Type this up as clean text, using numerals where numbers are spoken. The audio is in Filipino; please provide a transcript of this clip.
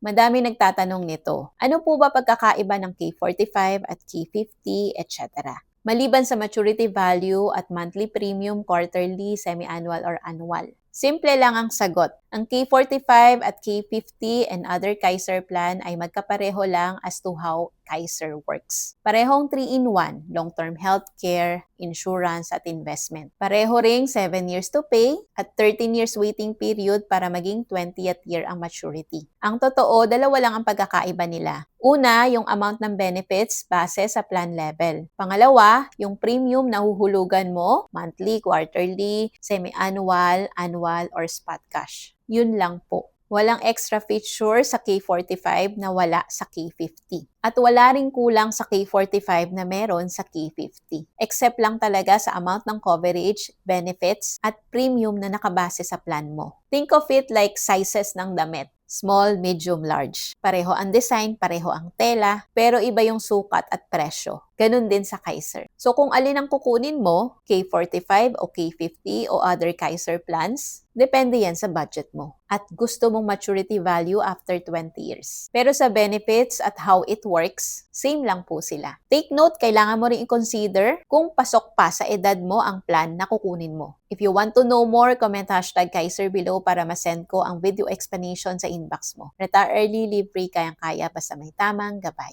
Madami nagtatanong nito. Ano po ba pagkakaiba ng K45 at K50, etc.? Maliban sa maturity value at monthly premium, quarterly, semi-annual, or annual. Simple lang ang sagot. Ang K45 at K50 and other Kaiser plan ay magkapareho lang as to how Kaiser works. Parehong 3-in-1, long-term healthcare, insurance at investment. Pareho ring 7 years to pay at 13 years waiting period para maging 20th year ang maturity. Ang totoo, dalawa lang ang pagkakaiba nila. Una, yung amount ng benefits base sa plan level. Pangalawa, yung premium na huhulugan mo, monthly, quarterly, semi-annual, annual, or spot cash. Yun lang po. Walang extra feature sa K45 na wala sa K50. At wala ring kulang sa K45 na meron sa K50. Except lang talaga sa amount ng coverage, benefits, at premium na nakabase sa plan mo. Think of it like sizes ng damit. Small, medium, large. Pareho ang design, pareho ang tela, pero iba yung sukat at presyo. Ganun din sa Kaiser. So kung alin ang kukunin mo, K45 o K50 o other Kaiser plans, depende yan sa budget mo. At gusto mong maturity value after 20 years. Pero sa benefits at how it works, same lang po sila. Take note, kailangan mo rin i-consider kung pasok pa sa edad mo ang plan na kukunin mo. If you want to know more, comment #Kaiser below para masend ko ang video explanation sa inbox mo. Retire early, live free, kayang-kaya basta may tamang gabay.